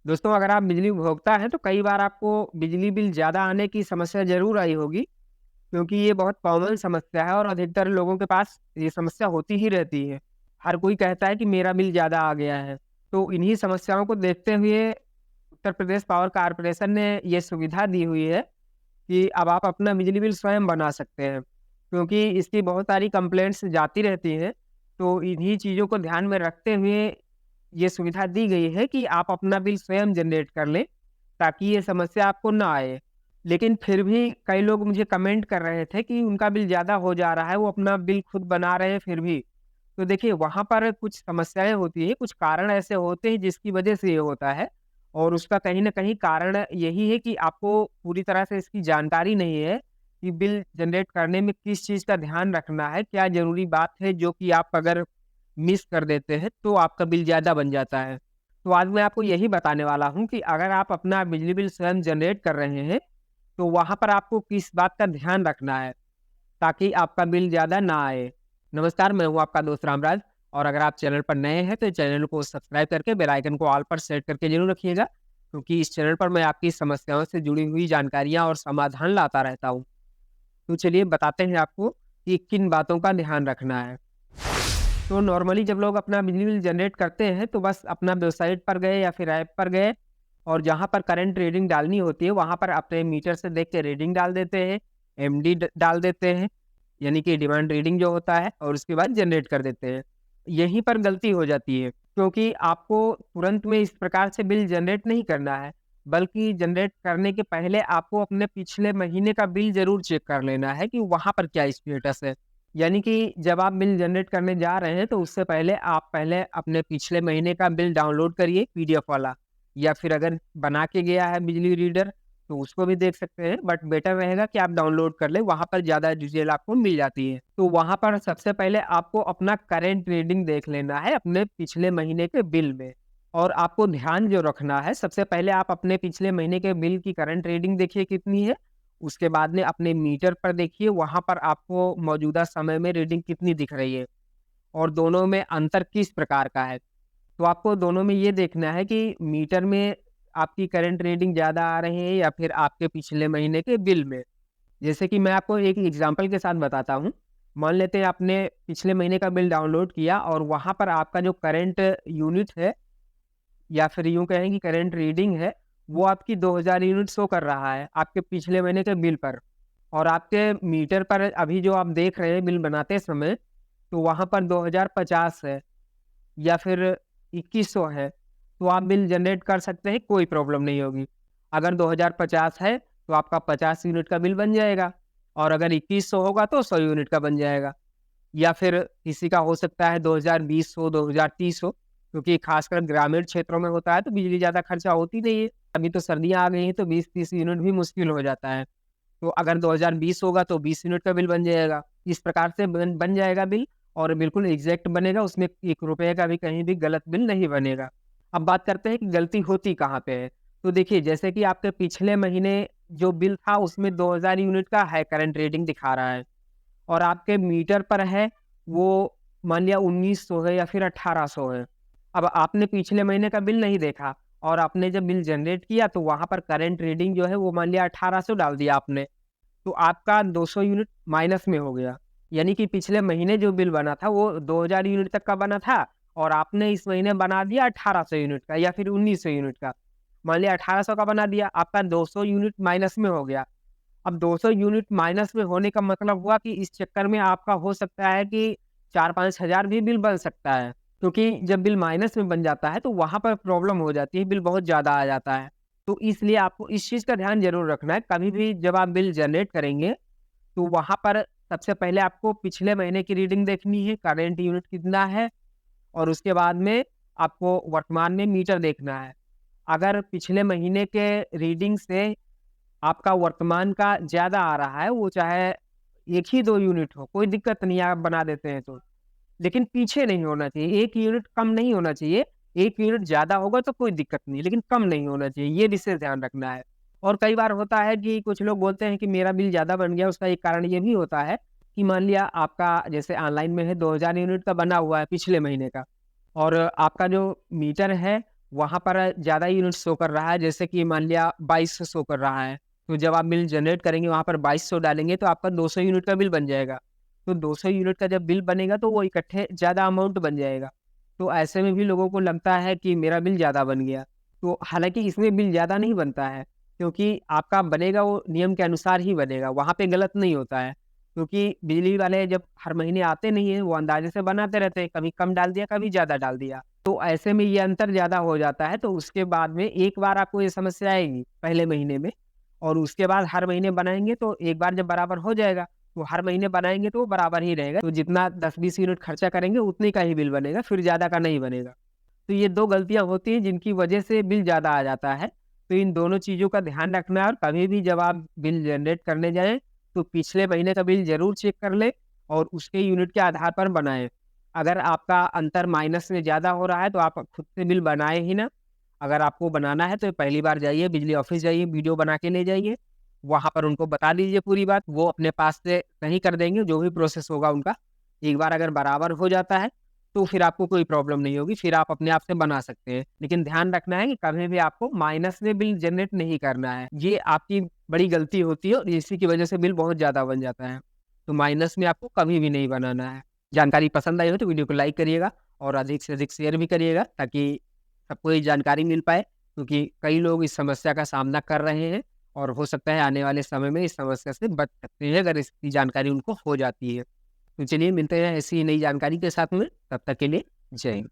दोस्तों, अगर आप बिजली उपभोक्ता हैं तो कई बार आपको बिजली बिल ज़्यादा आने की समस्या ज़रूर आई होगी, क्योंकि ये बहुत कॉमन समस्या है और अधिकतर लोगों के पास ये समस्या होती ही रहती है। हर कोई कहता है कि मेरा बिल ज़्यादा आ गया है। तो इन्हीं समस्याओं को देखते हुए उत्तर प्रदेश पावर कॉर्पोरेशन ने ये सुविधा दी हुई है कि अब आप अपना बिजली बिल स्वयं बना सकते हैं, क्योंकि इसकी बहुत सारी कंप्लेंट्स जाती रहती हैं। तो इन्हीं चीज़ों को ध्यान में रखते हुए ये सुविधा दी गई है कि आप अपना बिल स्वयं जनरेट कर लें, ताकि ये समस्या आपको ना आए। लेकिन फिर भी कई लोग मुझे कमेंट कर रहे थे कि उनका बिल ज़्यादा हो जा रहा है, वो अपना बिल खुद बना रहे हैं फिर भी। तो देखिए, वहाँ पर कुछ समस्याएँ होती हैं, कुछ कारण ऐसे होते हैं जिसकी वजह से ये होता है और उसका कहीं न कहीं कारण यही है कि आपको पूरी तरह से इसकी जानकारी नहीं है कि बिल जनरेट करने में किस चीज़ का ध्यान रखना है, क्या ज़रूरी बात है जो कि आप अगर मिस कर देते हैं, तो आपका बिल ज़्यादा बन जाता है। तो आज मैं आपको यही बताने वाला हूँ कि अगर आप अपना बिजली बिल स्वयं जनरेट कर रहे हैं, तो वहाँ पर आपको किस बात का ध्यान रखना है, ताकि आपका बिल ज़्यादा ना आए। नमस्कार, मैं हूँ आपका दोस्त रामराज और अगर आप चैनल पर नए हैं, तो चैनल को सब्सक्राइब करके बेल आइकन को ऑल पर सेट करके ज़रूर रखिएगा, क्योंकि इस चैनल पर मैं आपकी समस्याओं से जुड़ी हुई जानकारियाँ और समाधान लाता रहता हूँ। तो चलिए बताते हैं आपको कि किन बातों का ध्यान रखना है। तो नॉर्मली जब लोग अपना बिजली बिल जनरेट करते हैं, तो बस अपना वेबसाइट पर गए या फिर ऐप पर गए और जहाँ पर करंट रीडिंग डालनी होती है, वहाँ पर अपने मीटर से देख के रीडिंग डाल देते हैं, एमडी डाल देते हैं, यानी कि डिमांड रीडिंग जो होता है और उसके बाद जनरेट कर देते हैं। यहीं पर गलती हो जाती है, क्योंकि आपको तुरंत में इस प्रकार से बिल जनरेट नहीं करना है, बल्कि जनरेट करने के पहले आपको अपने पिछले महीने का बिल ज़रूर चेक कर लेना है कि वहाँ पर क्या स्टेटस है। यानी कि जब आप बिल जनरेट करने जा रहे हैं, तो उससे पहले आप पहले अपने पिछले महीने का बिल डाउनलोड करिए पीडीएफ वाला, या फिर अगर बना के गया है बिजली रीडर, तो उसको भी देख सकते हैं, बट बेटर रहेगा कि आप डाउनलोड कर लें, वहाँ पर ज़्यादा डिटेल आपको मिल जाती है। तो वहाँ पर सबसे पहले आपको अपना करंट रीडिंग देख लेना है अपने पिछले महीने के बिल में और आपको ध्यान जो रखना है, सबसे पहले आप अपने पिछले महीने के बिल की करंट रीडिंग देखिए कितनी है, उसके बाद में अपने मीटर पर देखिए, वहाँ पर आपको मौजूदा समय में रीडिंग कितनी दिख रही है और दोनों में अंतर किस प्रकार का है। तो आपको दोनों में ये देखना है कि मीटर में आपकी करंट रीडिंग ज़्यादा आ रही है या फिर आपके पिछले महीने के बिल में। जैसे कि मैं आपको एक एग्ज़ाम्पल के साथ बताता हूँ। मान लेते हैं आपने पिछले महीने का बिल डाउनलोड किया और वहाँ पर आपका जो करंट यूनिट है या फिर यूँ कहें कि करंट रीडिंग है, वो आपकी 2000 यूनिट शो कर रहा है, आपके पिछले महीने के बिल पर। और आपके मीटर पर अभी जो आप देख रहे हैं बिल बनाते समय, तो वहाँ पर 2050 है या फिर 2100 है, तो आप बिल जनरेट कर सकते हैं, कोई प्रॉब्लम नहीं होगी। अगर 2050 है, तो आपका 50 यूनिट का बिल बन जाएगा और अगर 2100 होगा, तो 100 यूनिट का बन जाएगा। या फिर किसी का हो सकता है 2020 हो, 2030 हो, क्योंकि खासकर ग्रामीण क्षेत्रों में होता है तो बिजली ज़्यादा खर्चा होती नहीं है। अभी तो सर्दियाँ आ गई हैं तो 20-30 यूनिट भी मुश्किल हो जाता है। तो अगर 2020 होगा तो 20 यूनिट का बिल बन जाएगा। इस प्रकार से बन बन जाएगा बिल और बिल्कुल एग्ज़ैक्ट बनेगा, उसमें ₹1 का भी कहीं भी गलत बिल नहीं बनेगा। अब बात करते हैं कि गलती होती कहाँ पे है? तो देखिए, जैसे कि आपके पिछले महीने जो बिल था उसमें 2000 यूनिट का है करंट रीडिंग दिखा रहा है। और आपके मीटर पर है, वो मान लिया 1900 है या फिर 1800 है। अब आपने पिछले महीने का बिल नहीं देखा और आपने जब बिल जनरेट किया तो वहाँ पर करंट रीडिंग जो है वो मान लिया 1800 डाल दिया आपने, तो आपका 200 यूनिट माइनस में हो गया। यानी कि पिछले महीने जो बिल बना था वो 2000 यूनिट तक का बना था और आपने इस महीने बना दिया 1800 यूनिट का या फिर 1900 यूनिट का। मान लिया 1800 का बना दिया, आपका 200 यूनिट माइनस में हो गया। अब 200 यूनिट माइनस में होने का मतलब हुआ कि इस चक्कर में आपका हो सकता है कि 4-5 हज़ार भी बिल बन सकता है। क्योंकि जब बिल माइनस में बन जाता है तो वहाँ पर प्रॉब्लम हो जाती है, बिल बहुत ज़्यादा आ जाता है। तो इसलिए आपको इस चीज़ का ध्यान ज़रूर रखना है, कभी भी जब आप बिल जनरेट करेंगे, तो वहाँ पर सबसे पहले आपको पिछले महीने की रीडिंग देखनी है, करंट यूनिट कितना है और उसके बाद में आपको वर्तमान में मीटर देखना है। अगर पिछले महीने के रीडिंग से आपका वर्तमान का ज़्यादा आ रहा है, वो चाहे 1 ही 2 यूनिट हो, कोई दिक्कत नहीं है, आप बना देते हैं तो। लेकिन पीछे नहीं होना चाहिए, 1 यूनिट कम नहीं होना चाहिए, 1 यूनिट ज़्यादा होगा तो कोई दिक्कत नहीं, लेकिन कम नहीं होना चाहिए, ये विशेष ध्यान रखना है। और कई बार होता है कि कुछ लोग बोलते हैं कि मेरा बिल ज़्यादा बन गया, उसका एक कारण ये भी होता है कि मान लिया आपका जैसे ऑनलाइन में है 2000 यूनिट का बना हुआ है पिछले महीने का और आपका जो मीटर है, वहाँ पर ज़्यादा यूनिट शो कर रहा है, जैसे कि मान लिया 2200 शो कर रहा है, तो जब आप बिल जनरेट करेंगे वहाँ पर 2200 डालेंगे तो आपका 200 यूनिट का बिल बन जाएगा। तो 200 यूनिट का जब बिल बनेगा तो वो इकट्ठे ज़्यादा अमाउंट बन जाएगा। तो ऐसे में भी लोगों को लगता है कि मेरा बिल ज़्यादा बन गया। तो हालाँकि इसमें बिल ज़्यादा नहीं बनता है, क्योंकि आपका बनेगा वो नियम के अनुसार ही बनेगा, वहाँ पे गलत नहीं होता है। क्योंकि बिजली वाले जब हर महीने आते नहीं हैं, वो अंदाज़े से बनाते रहते हैं, कभी कम डाल दिया, कभी ज़्यादा डाल दिया। तो ऐसे में ये अंतर ज़्यादा हो जाता है, तो उसके बाद में एक बार आपको ये समस्या आएगी पहले महीने में, और उसके बाद हर महीने बनाएँगे तो एक बार जब बराबर हो जाएगा, तो हर महीने बनाएँगे तो वो बराबर ही रहेगा। तो जितना 10-20 यूनिट खर्चा करेंगे उतने का ही बिल बनेगा, फिर ज़्यादा का नहीं बनेगा। तो ये 2 गलतियाँ होती हैं जिनकी वजह से बिल ज़्यादा आ जाता है। तो इन दोनों चीज़ों का ध्यान रखना है, और कभी भी जब आप बिल जनरेट करने जाएँ, तो पिछले महीने का बिल ज़रूर चेक कर लें और उसके यूनिट के आधार पर बनाएँ। अगर आपका अंतर माइनस में ज़्यादा हो रहा है तो आप खुद से बिल बनाएँ ही ना। अगर आपको बनाना है तो पहली बार जाइए, बिजली ऑफ़िस जाइए, वीडियो बना के ले जाइए। वहाँ पर उनको बता दीजिए पूरी बात, वो अपने पास से सही कर देंगे, जो भी प्रोसेस होगा उनका। एक बार अगर बराबर हो जाता है तो फिर आपको कोई प्रॉब्लम नहीं होगी, फिर आप अपने आप से बना सकते हैं। लेकिन ध्यान रखना है कि कभी भी आपको माइनस में बिल जनरेट नहीं करना है। ये आपकी बड़ी गलती होती है और इसी की वजह से बिल बहुत ज़्यादा बन जाता है। तो माइनस में आपको कभी भी नहीं बनाना है। जानकारी पसंद आई हो तो वीडियो को लाइक करिएगा और अधिक से अधिक शेयर भी करिएगा, ताकि सबको ये जानकारी मिल पाए, क्योंकि कई लोग इस समस्या का सामना कर रहे हैं और हो सकता है आने वाले समय में इस समस्या से बच सकते हैं अगर इसकी जानकारी उनको हो जाती है। तो चलिए मिलते हैं ऐसी ही नई जानकारी के साथ में, तब तक के लिए जय हिंद।